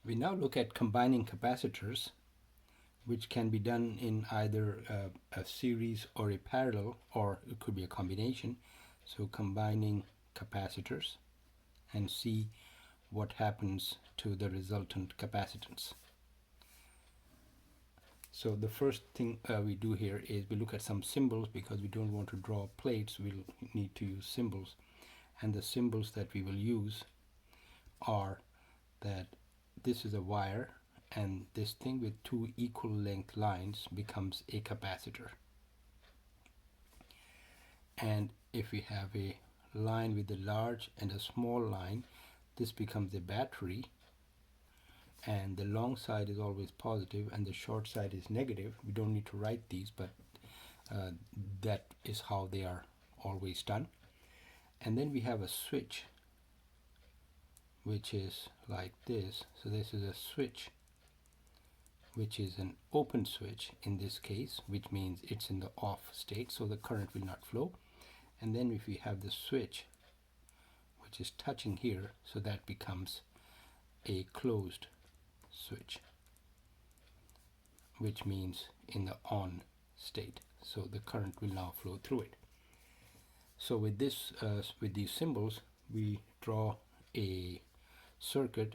We now look at combining capacitors, which can be done in either a series or a parallel, or it could be a combination. So combining capacitors and see what happens to the resultant capacitance. So the first thing we do here is we look at some symbols, because we don't want to draw plates, we'll need to use symbols. And the symbols that we will use are that this is a wire, and this thing with two equal length lines becomes a capacitor. And if we have a line with a large and a small line, this becomes a battery, and the long side is always positive and the short side is negative. We don't need to write these, but that is how they are always done. And then we have a switch, which is like this. So this is a switch, which is an open switch in this case, which means it's in the off state, so the current will not flow. And then if we have the switch, which is touching here, so that becomes a closed switch, which means in the on state, so the current will now flow through it. So with this, with these symbols, we draw a circuit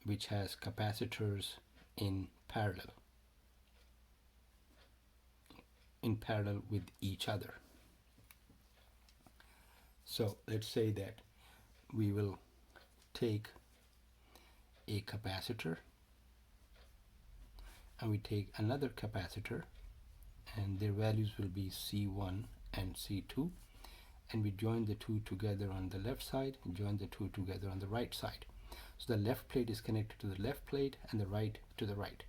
which has capacitors in parallel with each other. So let's say that we will take a capacitor and we take another capacitor, and their values will be C1 and C2, and we join the two together on the left side and join the two together on the right side. So the left plate is connected to the left plate and the right to the right.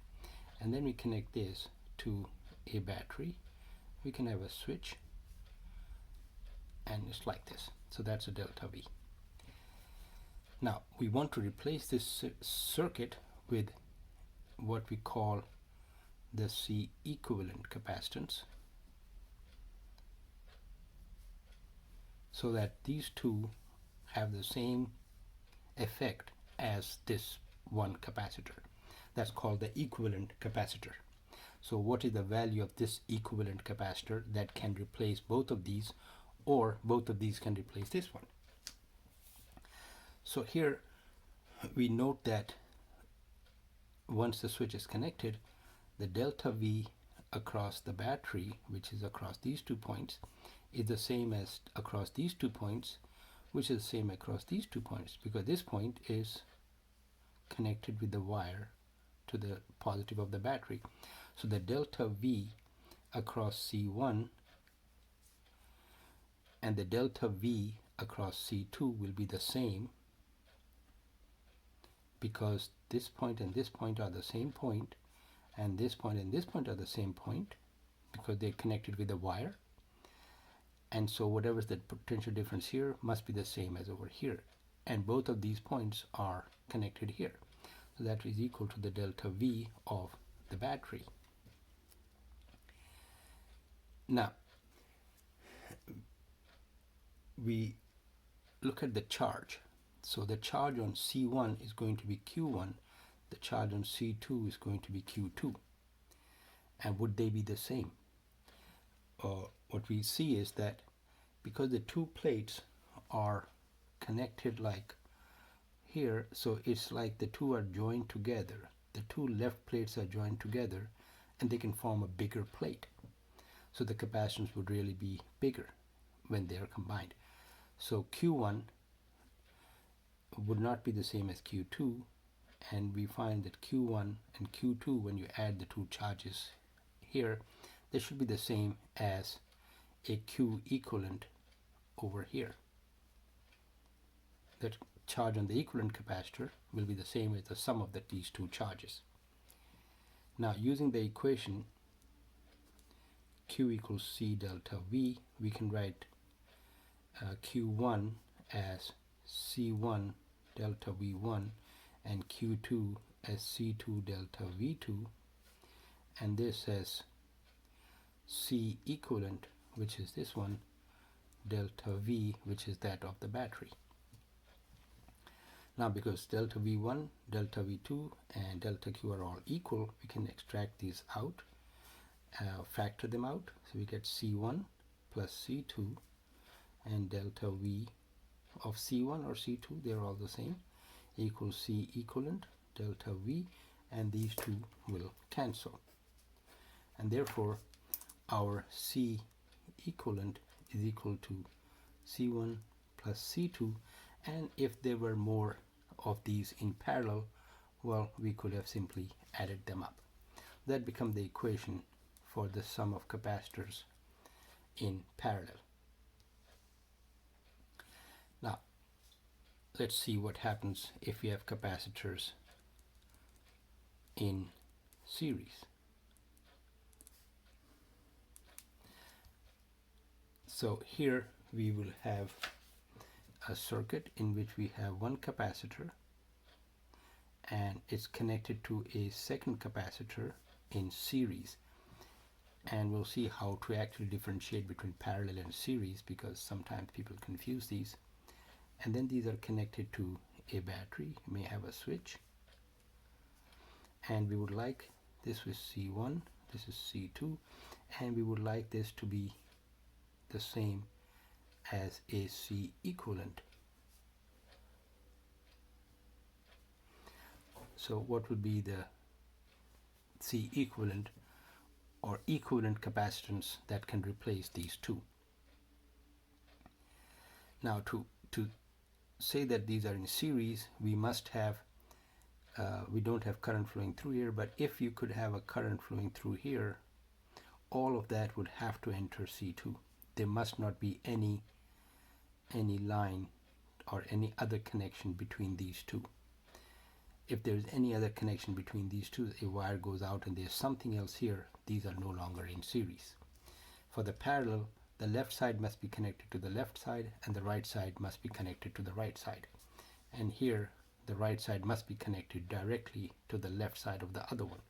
And then we connect this to a battery. We can have a switch, and it's like this. So that's a delta V. Now we want to replace this circuit with what we call the C equivalent capacitance, so that these two have the same effect as this one capacitor. That's called the equivalent capacitor. So what is the value of this equivalent capacitor that can replace both of these, or both of these can replace this one? So here we note that once the switch is connected, the delta V across the battery, which is across these 2 points, is the same as across these 2 points, which is the same across these 2 points, because this point is connected with the wire to the positive of the battery. So the delta V across C1 and the delta V across C2 will be the same, because this point and this point are the same point, and this point and this point are the same point, because they're connected with a wire. And so whatever is the potential difference here must be the same as over here, and both of these points are connected here. So that is equal to the delta V of the battery. Now we look at the charge. So the charge on C1 is going to be Q1, the charge on C2 is going to be Q2. And would they be the same? What we see is that because the two plates are connected like here, so it's like the two are joined together. The two left plates are joined together, and they can form a bigger plate. So the capacitance would really be bigger when they are combined. So Q1 would not be the same as Q2, and we find that Q1 and Q2, when you add the two charges here, they should be the same as a Q equivalent over here. That charge on the equivalent capacitor will be the same as the sum of these two charges. Now using the equation Q equals C delta V, we can write Q1 as C1 delta V1 and Q2 as C2 delta V2, and this as C equivalent, which is this one, delta V, which is that of the battery. Now because delta V1, delta V2 and delta Q are all equal, we can extract these out, factor them out. So we get C1 plus C2 and delta V of C1 or C2, they're all the same, equals C equivalent delta V, and these two will cancel. And therefore our C equivalent is equal to C1 plus C2, and if there were more of these in parallel, well, we could have simply added them up. That becomes the equation for the sum of capacitors in parallel. Now let's see what happens if we have capacitors in series. So here we will have a circuit in which we have one capacitor and it's connected to a second capacitor in series, and we'll see how to actually differentiate between parallel and series, because sometimes people confuse these. And then these are connected to a battery. You may have a switch, and we would like this is C1, this is C2, and we would like this to be the same as a C equivalent. So what would be the C equivalent or equivalent capacitance that can replace these two? Now to say that these are in series, we must have we don't have current flowing through here, but if you could have a current flowing through here, all of that would have to enter C2. There must not be any line or any other connection between these two. If there's any other connection between these two, a wire goes out and there's something else here, these are no longer in series. For the parallel, the left side must be connected to the left side and the right side must be connected to the right side. And here the right side must be connected directly to the left side of the other one.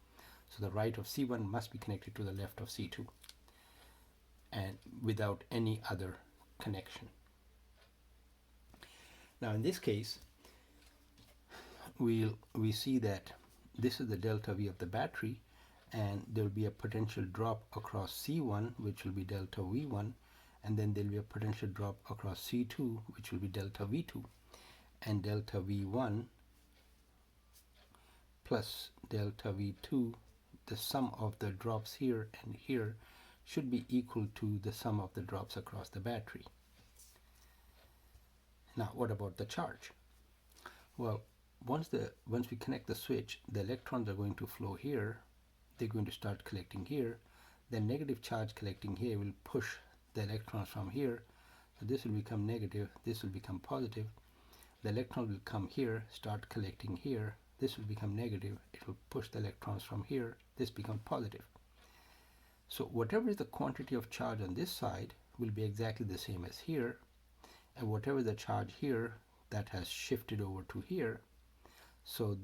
So the right of C1 must be connected to the left of C2, and without any other connection. Now in this case, we see that this is the delta V of the battery, and there will be a potential drop across C1, which will be delta V1, and then there will be a potential drop across C2, which will be delta V2, and delta V1 plus delta V2, the sum of the drops here and here should be equal to the sum of the drops across the battery. Now what about the charge? Well, once we connect the switch, the electrons are going to flow here, they're going to start collecting here, the negative charge collecting here will push the electrons from here, so this will become negative, this will become positive, the electron will come here, start collecting here, this will become negative, it will push the electrons from here, this becomes positive. So whatever is the quantity of charge on this side will be exactly the same as here, and whatever the charge here, that has shifted over to here. So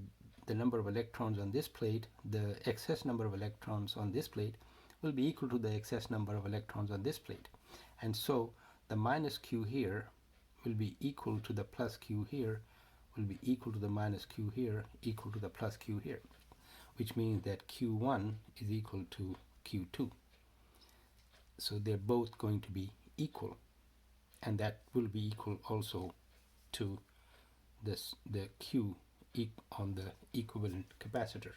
the number of electrons on this plate, the excess number of electrons on this plate will be equal to the excess number of electrons on this plate. And so the minus Q here will be equal to the plus Q here, will be equal to the minus Q here, equal to the plus Q here, which means that Q1 is equal to Q2. So they're both going to be equal, and that will be equal also to the Q on the equivalent capacitor.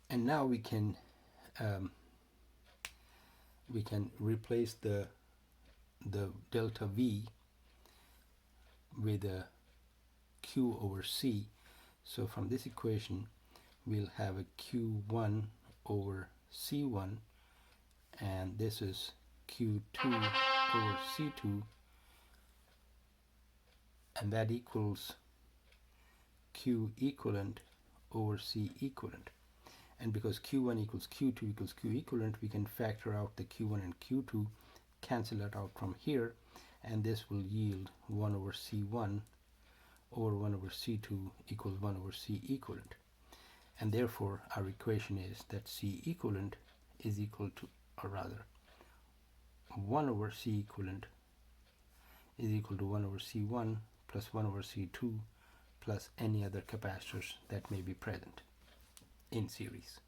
And now we can replace the delta V with a Q over C. So from this equation we'll have a Q1 over C1, and this is Q2 over C2, and that equals Q equivalent over C equivalent. And because Q1 equals Q2 equals Q equivalent, we can factor out the Q1 and Q2, cancel it out from here, and this will yield 1 over C1 over 1 over C2 equals 1 over C equivalent. And therefore our equation is that C equivalent is equal to, or rather 1 over C equivalent is equal to 1 over C1 plus 1 over C2 plus any other capacitors that may be present in series.